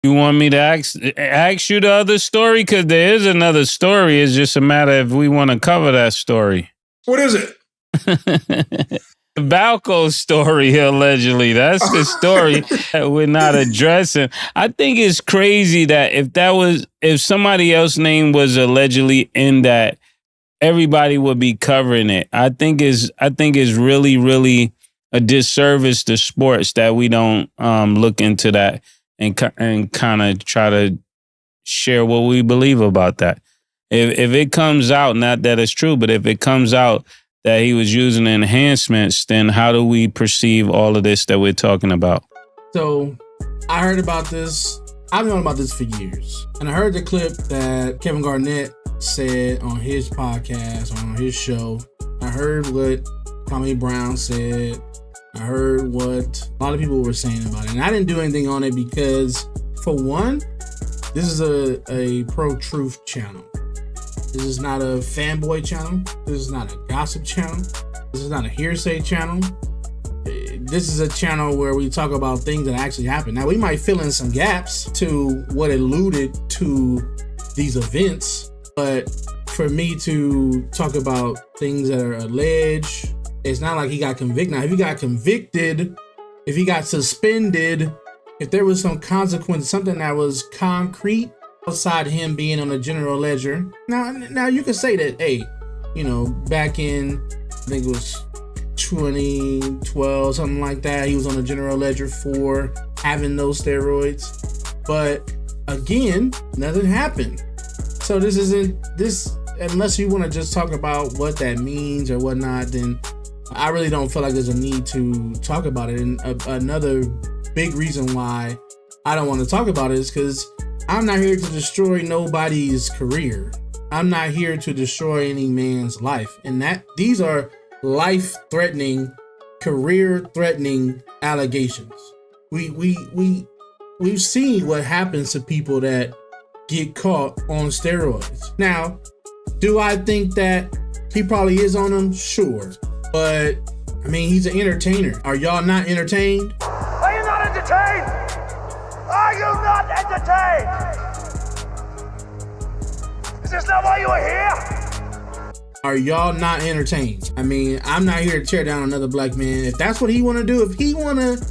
You want me to ask you the other story? Because there is another story. It's just a matter if we want to cover that story. What is it? The Balco story, allegedly. That's the story that we're not addressing. I think it's crazy that if somebody else's name was allegedly in that, everybody would be covering it. I think it's really, really a disservice to sports that we don't look into that and kind of try to share what we believe about that. If it comes out, not that it's true, but if it comes out that he was using enhancements, then how do we perceive all of this that we're talking about? So I heard about this. I've known about this for years. And I heard the clip that Kevin Garnett said on his podcast, on his show. I heard what Kwame Brown said. I heard what a lot of people were saying about it. And I didn't do anything on it because, for one, this is a pro-truth channel. This is not a fanboy channel. This is not a gossip channel. This is not a hearsay channel. This is a channel where we talk about things that actually happen. Now, we might fill in some gaps to what alluded to these events, but for me to talk about things that are alleged, it's not like he got convicted. Now, if he got convicted, if he got suspended, if there was some consequence, something that was concrete outside him being on the general ledger. Now you can say that, hey, back in, I think it was 2012, something like that, he was on the general ledger for having those steroids. But again, nothing happened. So this isn't this, unless you want to just talk about what that means or whatnot, then I really don't feel like there's a need to talk about it. And another big reason why I don't want to talk about it is because I'm not here to destroy nobody's career. I'm not here to destroy any man's life. And these are life-threatening, career-threatening allegations. We've seen what happens to people that get caught on steroids. Now, do I think that he probably is on them? Sure. But, I mean, he's an entertainer. Are y'all not entertained? Are you not entertained? Are you not entertained? Is this not why you are here? Are y'all not entertained? I mean, I'm not here to tear down another black man. If that's what he want to do, if he want to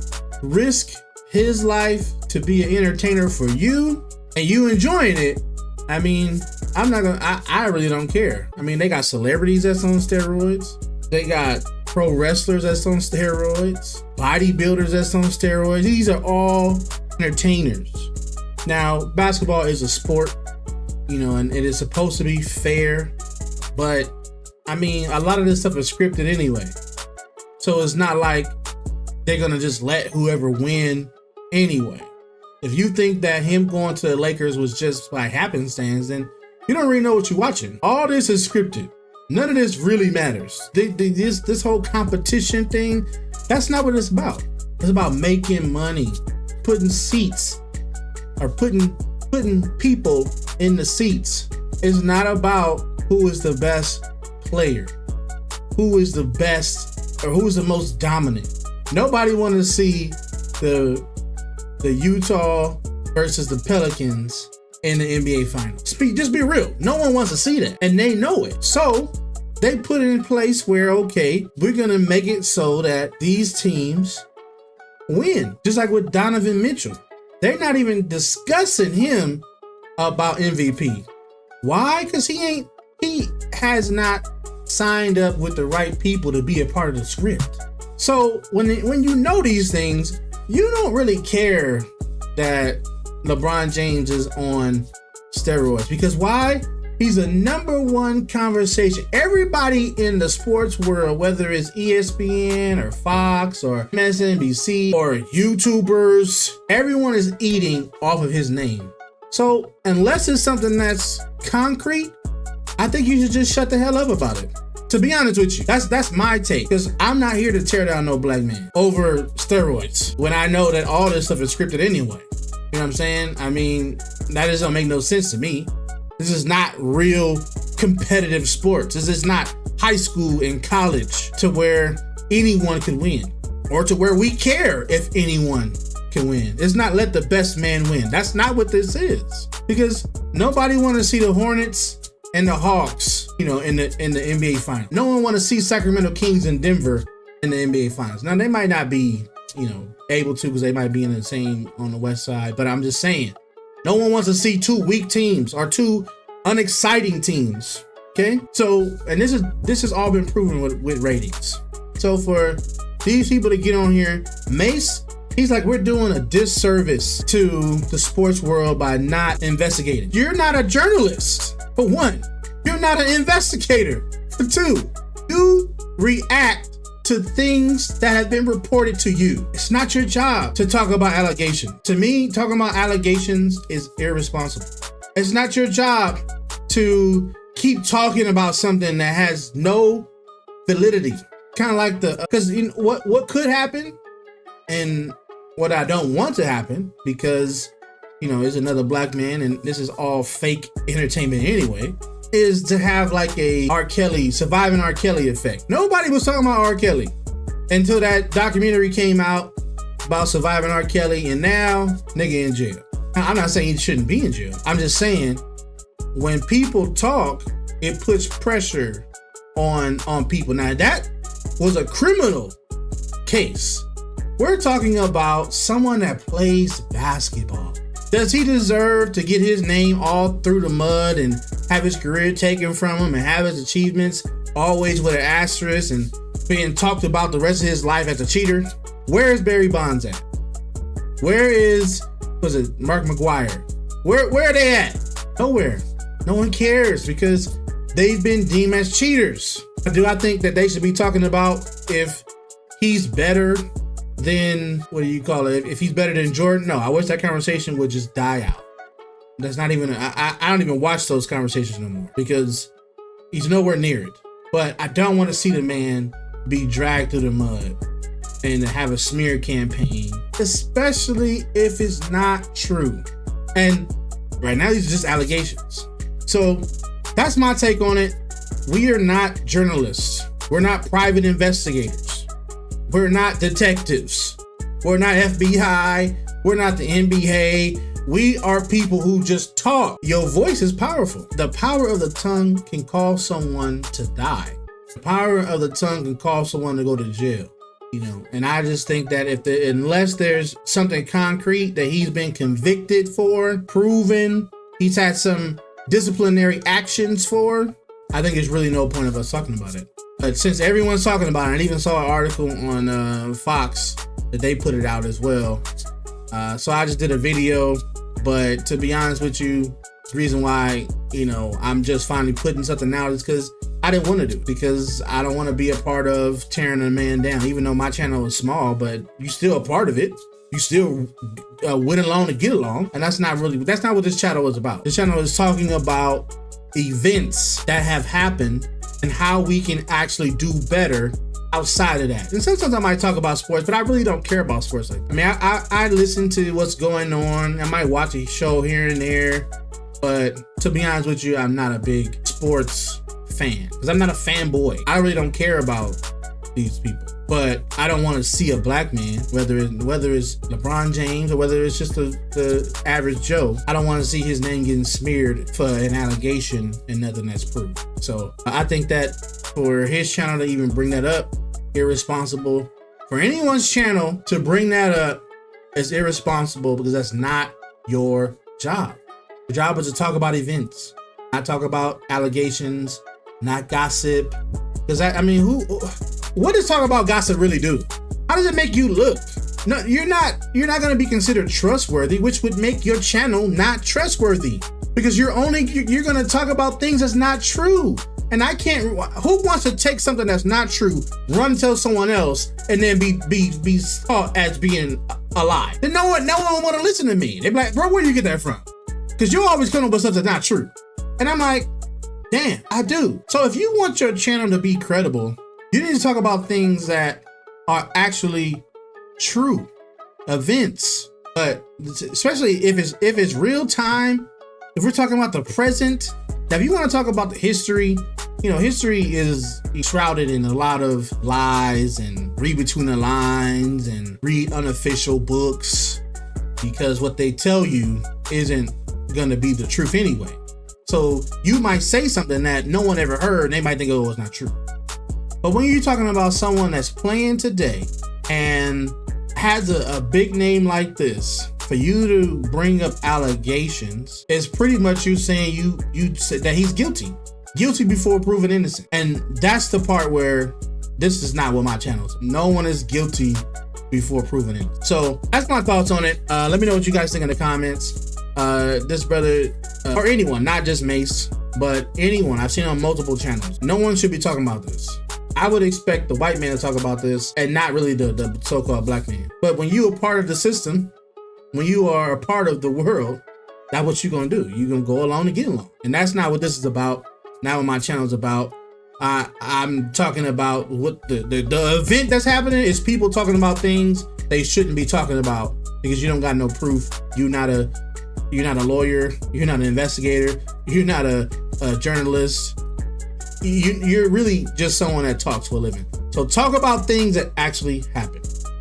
risk his life to be an entertainer for you and you enjoying it, I mean, I really don't care. I mean, they got celebrities that's on steroids. They got pro wrestlers that's on steroids, bodybuilders that's on steroids. These are all entertainers. Now, basketball is a sport, and it is supposed to be fair, but I mean, a lot of this stuff is scripted anyway. So it's not like they're going to just let whoever win anyway. If you think that him going to the Lakers was just by happenstance, then you don't really know what you're watching. All this is scripted. None of this really matters. This whole competition thing, that's not what it's about. It's about making money, putting seats, or putting people in the seats. It's not about who is the best player, who is the best, or who is the most dominant. Nobody wants to see the Utah versus the Pelicans in the NBA Finals. Just be real. No one wants to see that, and they know it. So they put it in place where, okay, we're going to make it so that these teams win. Just like with Donovan Mitchell. They're not even discussing him about MVP. Why? Because he has not signed up with the right people to be a part of the script. So when you know these things, you don't really care that LeBron James is on steroids. Because why? He's a number one conversation. Everybody in the sports world, whether it's ESPN or Fox or MSNBC or YouTubers, everyone is eating off of his name. So unless it's something that's concrete, I think you should just shut the hell up about it. To be honest with you, that's my take. Because I'm not here to tear down no black man over steroids when I know that all this stuff is scripted anyway. You know what I'm saying? I mean, that just don't make no sense to me. This is not real competitive sports. This is not high school and college to where anyone could win, or to where we care if anyone can win. It's not let the best man win. That's not what this is. Because nobody want to see the Hornets and the Hawks, in the NBA Finals. No one want to see Sacramento Kings and Denver in the NBA Finals. Now they might not be, able to because they might be in the same on the West Side. But I'm just saying, no one wants to see two weak teams or two unexciting teams. Okay, so and this has all been proven with ratings. So for these people to get on here, Mace, he's like, we're doing a disservice to the sports world by not investigating. You're not a journalist, for one. You're not an investigator, for two. You react to things that have been reported to you. It's not your job to talk about allegations. To me, talking about allegations is irresponsible. It's not your job to keep talking about something that has no validity. Kind of like because what could happen, and what I don't want to happen, because is another black man, and this is all fake entertainment anyway, is to have like a R. Kelly, surviving R. Kelly effect. Nobody was talking about R. Kelly until that documentary came out about surviving R. Kelly, and now nigga in jail. Now, I'm not saying he shouldn't be in jail. I'm just saying when people talk, it puts pressure on people. Now that was a criminal case. We're talking about someone that plays basketball. Does he deserve to get his name all through the mud and have his career taken from him and have his achievements always with an asterisk and being talked about the rest of his life as a cheater? Where is Barry Bonds at? Where is, Mark McGuire? Where are they at? Nowhere. No one cares because they've been deemed as cheaters. Do I think that they should be talking about if he's better than, if he's better than Jordan? No, I wish that conversation would just die out. That's not even, I don't even watch those conversations no more because he's nowhere near it. But I don't want to see the man be dragged through the mud and have a smear campaign, especially if it's not true. And right now, these are just allegations. So that's my take on it. We are not journalists. We're not private investigators. We're not detectives. We're not FBI. We're not the NBA. We are people who just talk. Your voice is powerful. The power of the tongue can cause someone to die. The power of the tongue can cause someone to go to jail. And I just think that unless there's something concrete that he's been convicted for, proven, he's had some disciplinary actions for, I think there's really no point of us talking about it. But since everyone's talking about it, I even saw an article on Fox that they put it out as well. So I just did a video, but to be honest with you, the reason why, I'm just finally putting something out is because I didn't want to do it, because I don't want to be a part of tearing a man down, even though my channel is small, but you still a part of it. You still went along to get along. And that's not what this channel is about. This channel is talking about events that have happened and how we can actually do better outside of that. And sometimes I might talk about sports, but I really don't care about sports like that. I mean, I listen to what's going on. I might watch a show here and there, but to be honest with you, I'm not a big sports fan because I'm not a fanboy. I really don't care about these people. But I don't want to see a black man, whether it's LeBron James or whether it's just the average Joe. I don't want to see his name getting smeared for an allegation and nothing that's proven. So I think that for his channel to even bring that up, irresponsible. For anyone's channel to bring that up is irresponsible because that's not your job. Your job is to talk about events, not talk about allegations, not gossip. Because what does talking about gossip really do? How does it make you look? No, you're not going to be considered trustworthy, which would make your channel not trustworthy because you're going to talk about things that's not true. And I can't, who wants to take something that's not true, run tell someone else, and then be thought as being a lie? Then no one want to listen to me. They're like, bro, where do you get that from? Because you're always coming up with stuff that's not true. And I'm like, damn, I do. So if you want your channel to be credible, you need to talk about things that are actually true events, but especially if it's real time, if we're talking about the present. Now, if you want to talk about the history history is shrouded in a lot of lies, and read between the lines and read unofficial books, because what they tell you isn't going to be the truth anyway. So you might say something that no one ever heard, and they might think, oh, it's not true. But when you're talking about someone that's playing today and has a big name like this, for you to bring up allegations is pretty much you saying you said that he's guilty before proven innocent. And that's the part where this is not what my channel is. No one is guilty before proven innocent. So that's my thoughts on it. Let me know what you guys think in the comments. This brother, or anyone, not just Mace, but anyone, I've seen on multiple channels. No one should be talking about this. I would expect the white man to talk about this and not really the so-called black man. But when you are part of the system, when you are a part of the world, that's what you're gonna do. You're gonna go along and get along. And that's not what this is about. Not what my channel is about. I'm talking about what the event that's happening is people talking about things they shouldn't be talking about because you don't got no proof. You're not a lawyer. You're not an investigator. You're not a journalist. You're really just someone that talks for a living. So talk about things that actually happen.